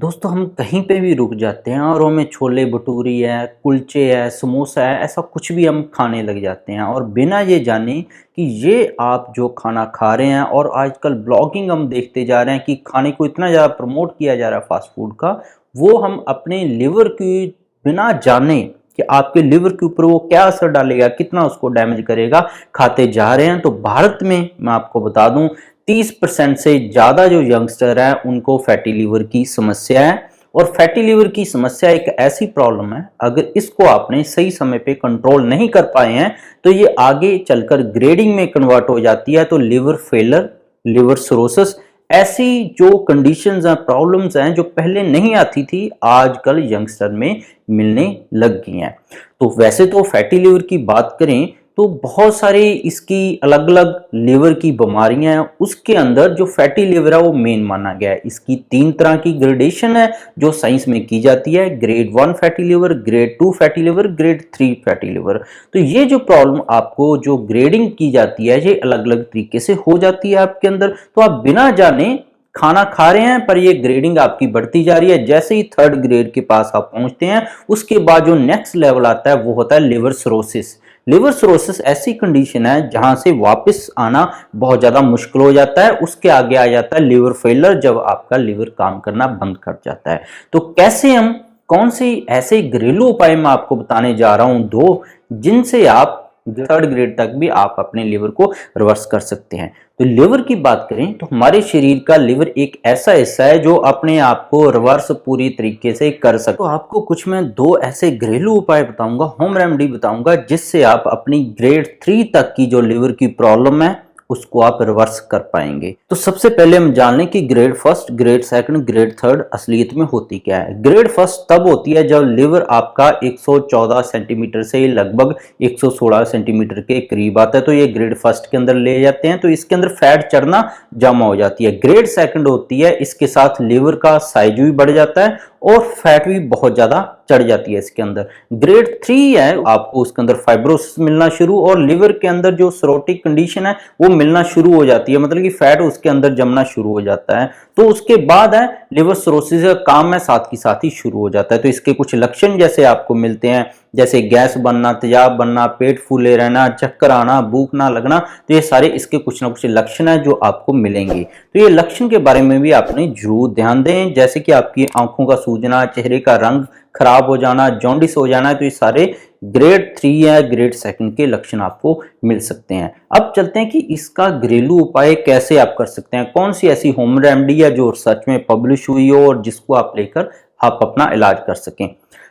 दोस्तों हम कहीं पे भी रुक जाते हैं और हमें छोले भटूरी है, कुलचे है, समोसा है, ऐसा कुछ भी हम खाने लग जाते हैं और बिना ये जाने कि ये आप जो खाना खा रहे हैं। और आजकल ब्लॉगिंग हम देखते जा रहे हैं कि खाने को इतना ज़्यादा प्रमोट किया जा रहा है फास्ट फूड का, वो हम अपने लिवर की बिना जाने कि आपके लिवर के ऊपर वो क्या असर डालेगा, कितना उसको डैमेज करेगा, खाते जा रहे हैं। तो भारत में मैं आपको बता दूं 30% से ज़्यादा जो यंगस्टर हैं उनको फैटी लीवर की समस्या है। और फैटी लीवर की समस्या एक ऐसी प्रॉब्लम है, अगर इसको आपने सही समय पे कंट्रोल नहीं कर पाए हैं तो ये आगे चलकर ग्रेडिंग में कन्वर्ट हो जाती है। तो लिवर फेलर, लिवर सिरोसिस, ऐसी जो कंडीशंस हैं, प्रॉब्लम्स हैं जो पहले नहीं आती थी, आजकल यंगस्टर में मिलने लग गई हैं। तो वैसे तो फैटी लिवर की बात करें तो बहुत सारी इसकी अलग अलग लिवर की बीमारियां हैं, उसके अंदर जो फैटी लिवर है वो मेन माना गया है। इसकी 3 तरह की ग्रेडेशन है जो साइंस में की जाती है: grade 1 fatty liver, grade 2 fatty liver, grade 3 fatty liver. तो ये जो प्रॉब्लम आपको जो ग्रेडिंग की जाती है ये अलग अलग तरीके से हो जाती है आपके अंदर। तो आप बिना जाने खाना खा रहे हैं पर ये ग्रेडिंग आपकी बढ़ती जा रही है। जैसे ही 3rd ग्रेड के पास आप पहुंचते हैं उसके बाद जो नेक्स्ट लेवल आता है वो होता है लिवर सिरोसिस। लिवर सिरोसिस ऐसी कंडीशन है जहां से वापस आना बहुत ज्यादा मुश्किल हो जाता है। उसके आगे आ जाता है लिवर फेलर, जब आपका लिवर काम करना बंद कर जाता है। तो कैसे हम, कौन से ऐसे घरेलू उपाय मैं आपको बताने जा रहा हूं, 2 जिनसे आप 3rd ग्रेड तक भी आप अपने लिवर को रिवर्स कर सकते हैं। तो लिवर की बात करें तो हमारे शरीर का लिवर एक ऐसा हिस्सा है जो अपने आप को रिवर्स पूरी तरीके से कर सकता है। तो आपको कुछ मैं 2 ऐसे घरेलू उपाय बताऊंगा, होम रेमेडी बताऊंगा, जिससे आप अपनी ग्रेड 3 तक की जो लिवर की प्रॉब्लम है उसको आप रिवर्स कर पाएंगे। तो सबसे पहले हम जान लें कि ग्रेड 1, ग्रेड 2, ग्रेड 3 असलियत में होती क्या है। ग्रेड 1 तब होती है जब लिवर आपका 114 सेंटीमीटर से लगभग 116 सेंटीमीटर के करीब आता है, तो ये ग्रेड 1 के अंदर ले जाते हैं। तो इसके अंदर फैट चढ़ना जमा हो जाती है। ग्रेड 2 होती है, इसके साथ लिवर का साइज भी बढ़ जाता है और फैट भी बहुत ज्यादा चढ़ जाती है इसके अंदर। ग्रेड 3 है, आपको उसके अंदर फाइब्रोसिस मिलना शुरू और लिवर के अंदर जो सिरोटिक कंडीशन है वो मिलना शुरू हो जाती है, मतलब कि फैट उसके अंदर जमना शुरू हो जाता है। तो उसके बाद है लिवर सिरोसिस का काम है साथ ही साथ ही शुरू हो जाता है। तो इसके कुछ लक्षण जैसे आपको मिलते हैं, जैसे गैस बनना, तेजाब बनना, पेट फूले रहना, चक्कर आना, भूख ना लगना, तो ये सारे इसके कुछ ना कुछ लक्षण है जो आपको मिलेंगे। तो ये लक्षण के बारे में भी आपने जरूर ध्यान दें, जैसे कि आपकी आंखों का सूजना, चेहरे का रंग खराब हो जाना, जॉन्डिस हो जाना, तो ये सारे ग्रेड 3 या ग्रेड 2 के लक्षण आपको मिल सकते हैं। अब चलते हैं कि इसका घरेलू उपाय कैसे आप कर सकते हैं, कौन सी ऐसी होम रेमेडी है जो सच में पब्लिश हुई हो और जिसको आप लेकर आप अपना इलाज कर सकें।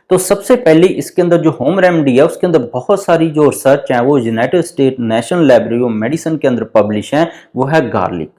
तो सबसे पहले इसके अंदर जो होम रेमेडी है उसके अंदर बहुत सारी जो रिसर्च है वो United state national library of medicine के अंदर पब्लिश है, वो है गार्लिक।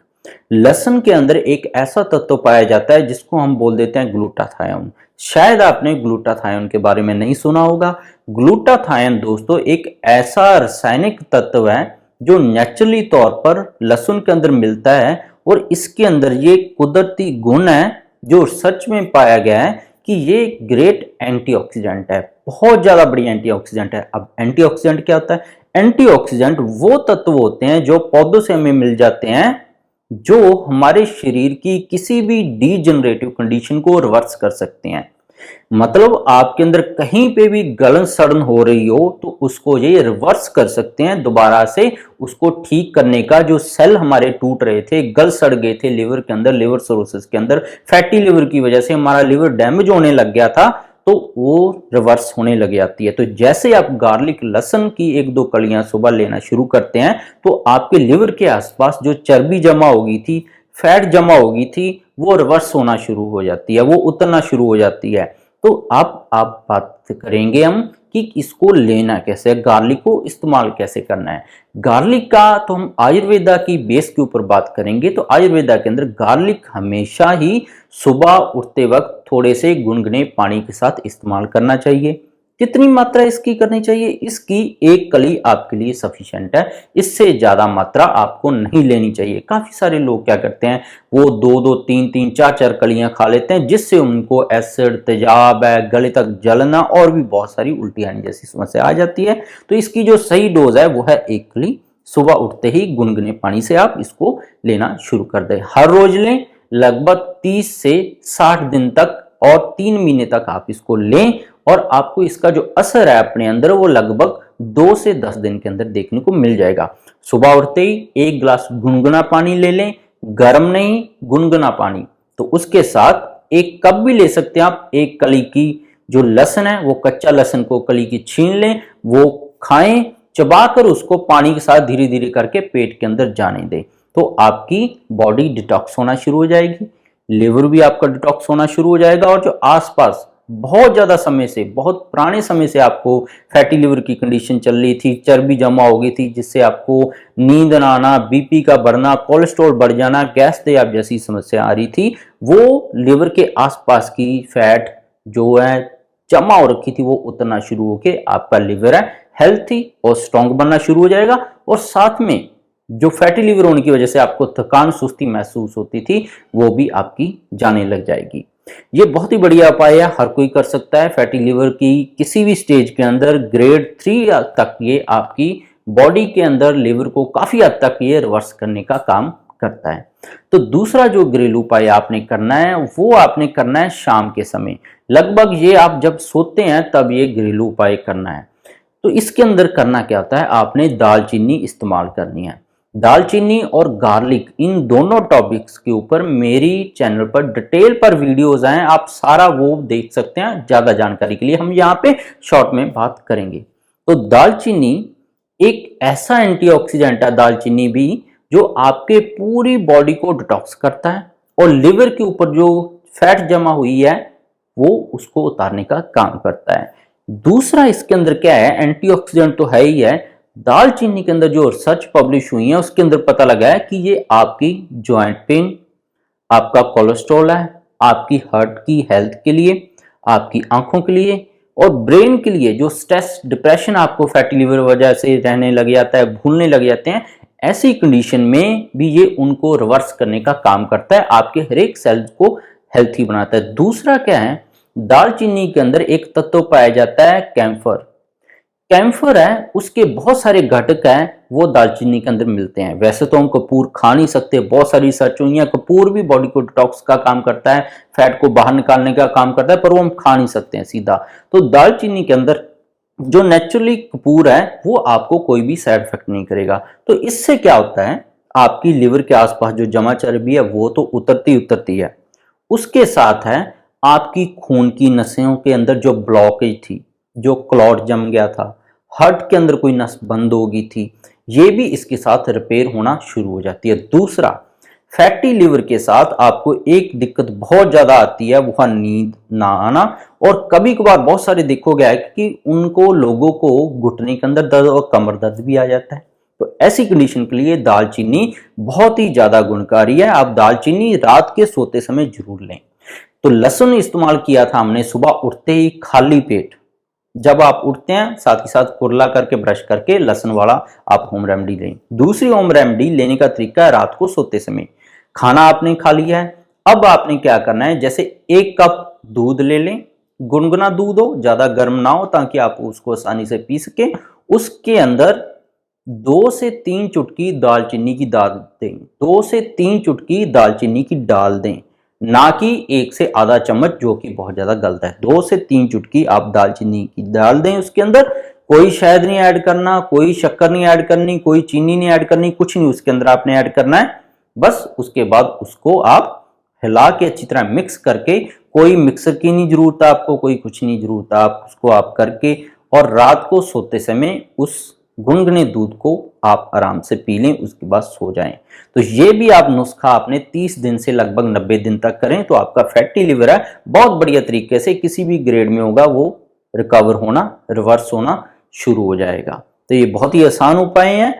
लहसुन के अंदर एक ऐसा तत्व पाया जाता है जिसको हम बोल देते हैं ग्लूटाथायोन। शायद आपने ग्लूटाथायोन के बारे में नहीं सुना होगा। ग्लूटाथायोन दोस्तों एक ऐसा रासायनिक तत्व है जो नेचुरली तौर पर लहसुन के अंदर मिलता है और इसके अंदर ये कुदरती गुण है जो सच में पाया गया है कि ये ग्रेट एंटीऑक्सीडेंट है, बहुत ज्यादा बड़ी एंटीऑक्सीडेंट है। अब एंटीऑक्सीडेंट क्या होता है? एंटीऑक्सीडेंट वो तत्व होते हैं जो पौधों से हमें मिल जाते हैं, जो हमारे शरीर की किसी भी डीजनरेटिव कंडीशन को रिवर्स कर सकते हैं। मतलब आपके अंदर कहीं पे भी गलन सड़न हो रही हो तो उसको ये रिवर्स कर सकते हैं, दोबारा से उसको ठीक करने का। जो सेल हमारे टूट रहे थे, गल सड़ गए थे लिवर के अंदर, लिवर सिरोसिस के अंदर, फैटी लिवर की वजह से हमारा लिवर डैमेज होने लग गया था, तो वो रिवर्स होने लग जाती है। तो जैसे आप गार्लिक, लहसुन की 1-2 कलियां सुबह लेना शुरू करते हैं तो आपके लिवर के आसपास जो चर्बी जमा होगी थी, फैट जमा होगी थी, वो रिवर्स होना शुरू हो जाती है, वो उतरना शुरू हो जाती है। तो अब आप बात करेंगे हम कि इसको लेना कैसे है, गार्लिक को इस्तेमाल कैसे करना है। गार्लिक का तो हम आयुर्वेदा की बेस के ऊपर बात करेंगे। तो आयुर्वेदा के अंदर गार्लिक हमेशा ही सुबह उठते वक्त थोड़े से गुनगुने पानी के साथ इस्तेमाल करना चाहिए। कितनी मात्रा इसकी करनी चाहिए? इसकी 1 कली आपके लिए सफिशिएंट है, इससे ज्यादा मात्रा आपको नहीं लेनी चाहिए। काफी सारे लोग क्या करते हैं, वो 2-2, 3-3, 4-4 कलियां खा लेते हैं, जिससे उनको एसिड, तेजाब है, गले तक जलना और भी बहुत सारी उल्टी आने जैसी समस्या आ जाती है। तो इसकी जो सही डोज है वो है 1 कली। सुबह उठते ही गुनगुने पानी से आप इसको लेना शुरू कर दें। हर रोज लें, लगभग 30 से 60 दिन तक और 3 महीने तक आप इसको लें और आपको इसका जो असर है अपने अंदर वो लगभग 2 से 10 दिन के अंदर देखने को मिल जाएगा। सुबह उठते ही 1 गिलास गुनगुना पानी ले लें, गर्म नहीं, गुनगुना पानी। तो उसके साथ 1 कप भी ले सकते हैं आप, 1 कली की जो लहसुन है वो कच्चा लहसुन को कली की छीन लें, वो खाएं, चबाकर उसको पानी के साथ धीरे धीरे करके पेट के अंदर जाने दें। तो आपकी बॉडी डिटॉक्स होना शुरू हो जाएगी, लिवर भी आपका डिटॉक्स होना शुरू हो जाएगा। और जो आसपास बहुत ज्यादा समय से, बहुत पुराने समय से आपको फैटी लिवर की कंडीशन चल रही थी, चर्बी जमा हो गई थी जिससे आपको नींद ना आना, बीपी का बढ़ना, कोलेस्ट्रॉल बढ़ जाना, गैस तेजाब जैसी समस्या आ रही थी, वो लिवर के आसपास की फैट जो है जमा हो रखी थी वो उतरना शुरू होके आपका लिवर है हेल्थी और स्ट्रॉन्ग बनना शुरू हो जाएगा। और साथ में जो फैटी लिवर होने की वजह से आपको थकान सुस्ती महसूस होती थी वो भी आपकी जाने लग जाएगी। ये बहुत ही बढ़िया उपाय है, हर कोई कर सकता है। फैटी लिवर की किसी भी स्टेज के अंदर ग्रेड 3 तक ये आपकी बॉडी के अंदर लिवर को काफी हद तक ये रिवर्स करने का काम करता है। तो दूसरा जो घरेलू उपाय आपने करना है वो आपने करना है शाम के समय, लगभग ये आप जब सोते हैं तब ये घरेलू उपाय करना है। तो इसके अंदर करना क्या होता है, आपने दालचीनी इस्तेमाल करनी है। दालचीनी और गार्लिक इन दोनों टॉपिक्स के ऊपर मेरी चैनल पर डिटेल पर वीडियोस हैं, आप सारा वो देख सकते हैं। ज्यादा जानकारी के लिए हम यहाँ पे शॉर्ट में बात करेंगे। तो दालचीनी एक ऐसा एंटीऑक्सीडेंट है, दालचीनी भी, जो आपके पूरी बॉडी को डिटॉक्स करता है और लिवर के ऊपर जो फैट जमा हुई है वो उसको उतारने का काम करता है। दूसरा इसके अंदर क्या है, एंटीऑक्सीडेंट तो है ही है, दालचीनी के अंदर जो रिसर्च पब्लिश हुई है उसके अंदर पता लगा है कि ये आपकी जॉइंट पेन, आपका कोलेस्ट्रॉल है, आपकी हार्ट की हेल्थ के लिए, आपकी आंखों के लिए और ब्रेन के लिए, जो स्ट्रेस डिप्रेशन आपको फैटी लिवर वजह से रहने लग जाता है, भूलने लग जाते हैं, ऐसी कंडीशन में भी ये उनको रिवर्स करने का काम करता है, आपके हर एक सेल्स को हेल्थी बनाता है। दूसरा क्या है, दालचीनी के अंदर एक तत्व पाया जाता है कैम्फर। कैम्फर है, उसके बहुत सारे घटक हैं वो दालचीनी के अंदर मिलते हैं। वैसे तो हम कपूर खा नहीं सकते, बहुत सारी रिसर्च हुई है, कपूर भी बॉडी को डिटॉक्स का काम करता है, फैट को बाहर निकालने का काम करता है, पर वो हम खा नहीं सकते हैं सीधा। तो दालचीनी के अंदर जो नेचुरली कपूर है वो आपको कोई भी साइड इफेक्ट नहीं करेगा। तो इससे क्या होता है, आपकी लिवर के आसपास जो जमा चर्बी है वो तो उतरती उतरती है, उसके साथ है आपकी खून की नसों के अंदर जो ब्लॉकेज थी, जो क्लॉट जम गया था, हार्ट के अंदर कोई नस बंद हो गई थी, ये भी इसके साथ रिपेयर होना शुरू हो जाती है। दूसरा, फैटी लिवर के साथ आपको एक दिक्कत बहुत ज्यादा आती है, वो है नींद ना आना। और कभी कभार बहुत सारे देखोगे है कि उनको लोगों को घुटने के अंदर दर्द और कमर दर्द भी आ जाता है। तो ऐसी कंडीशन के लिए दालचीनी बहुत ही ज्यादा गुणकारी है। आप दालचीनी रात के सोते समय जरूर लें। तो लहसुन इस्तेमाल किया था हमने सुबह उठते ही खाली पेट, जब आप उठते हैं साथ ही साथ कुरला करके ब्रश करके लहसुन वाला आप होम रेमेडी लें। दूसरी होम रेमेडी लेने का तरीका है रात को सोते समय। खाना आपने खा लिया है, अब आपने क्या करना है, जैसे 1 कप दूध ले लें, गुनगुना दूध हो, ज्यादा गर्म ना हो, ताकि आप उसको आसानी से पी सके। उसके अंदर 2 से 3 चुटकी दालचीनी की दाल दें, 2 से 3 चुटकी दालचीनी की डाल दें, ना कि 1 से आधा चम्मच, जो कि बहुत ज्यादा गलत है। 2 से 3 चुटकी आप दालचीनी की डाल दें। उसके अंदर कोई शहद नहीं ऐड करना, कोई शक्कर नहीं ऐड करनी, कोई चीनी नहीं ऐड करनी, कुछ नहीं उसके अंदर आपने ऐड करना है। बस उसके बाद उसको आप हिला के अच्छी तरह मिक्स करके, कोई मिक्सर की नहीं जरूरत है आपको, कोई कुछ नहीं जरूरत है, आप उसको आप करके और रात को सोते समय उस गुनगुने दूध को आप आराम से पी लें, उसके बाद सो जाएं। तो ये भी आप नुस्खा आपने 30 दिन से लगभग 90 दिन तक करें तो आपका फैटी लिवर है बहुत बढ़िया तरीके से किसी भी ग्रेड में होगा, वो रिकवर होना, रिवर्स होना शुरू हो जाएगा। तो ये बहुत ही आसान उपाय हैं।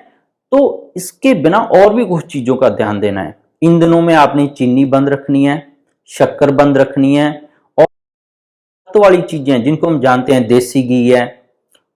तो इसके बिना और भी कुछ चीजों का ध्यान देना है। इन दिनों में आपने चीनी बंद रखनी है, शक्कर बंद रखनी है, और तो वाली चीजें जिनको हम जानते हैं, देसी घी है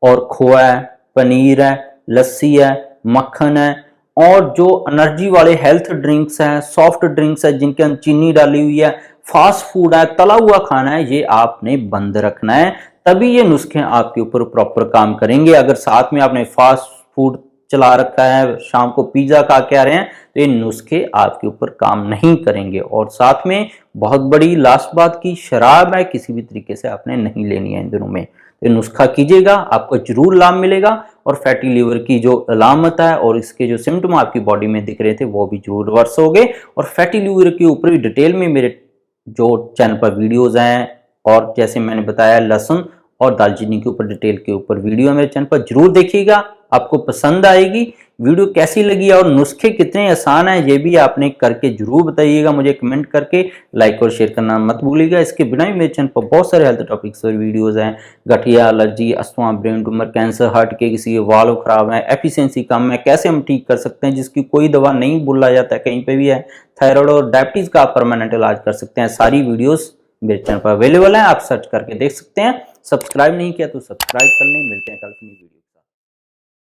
और खोआ है, पनीर है, लस्सी है, मक्खन है, और जो एनर्जी वाले हेल्थ ड्रिंक्स हैं, सॉफ्ट ड्रिंक्स है जिनके अंदर चीनी डाली हुई है, फास्ट फूड है, तला हुआ खाना है, ये आपने बंद रखना है। तभी ये नुस्खे आपके ऊपर प्रॉपर काम करेंगे। अगर साथ में आपने फास्ट फूड चला रखा है, शाम को पिज्जा खा के आ रहे हैं, तो ये नुस्खे आपके ऊपर काम नहीं करेंगे। और साथ में बहुत बड़ी लास्ट बात की, शराब है किसी भी तरीके से आपने नहीं लेनी है इन दिनों में। तो नुस्खा कीजिएगा, आपको जरूर लाभ मिलेगा और फैटी लीवर की जो अलामत है और इसके जो सिम्टम आपकी बॉडी में दिख रहे थे वो भी जरूर रिवर्स हो गए। और फैटी लीवर के ऊपर भी डिटेल में मेरे जो चैनल पर वीडियोस हैं, और जैसे मैंने बताया लहसुन और दालचीनी के ऊपर डिटेल के ऊपर वीडियो मेरे चैनल पर जरूर देखिएगा, आपको पसंद आएगी। वीडियो कैसी लगी और नुस्खे कितने आसान हैं ये भी आपने करके जरूर बताइएगा मुझे कमेंट करके। लाइक और शेयर करना मत भूलिएगा। इसके बिना भी मेरे चैनल पर बहुत सारे हेल्थ टॉपिक्स और वीडियोस हैं, गठिया, allergy, asthma, brain tumour, cancer, heart के किसी के वाल्व खराब है, एफिशिएंसी कम है, कैसे हम ठीक कर सकते हैं जिसकी कोई दवा नहीं बोला जाता है कहीं पे भी है, थायराइड और डायबिटीज का आप परमानेंट इलाज कर सकते हैं। सारी वीडियोस मेरे चैनल पर अवेलेबल है, आप सर्च करके देख सकते हैं। सब्सक्राइब नहीं किया तो सब्सक्राइब कर लें। मिलते हैं कल की वीडियो।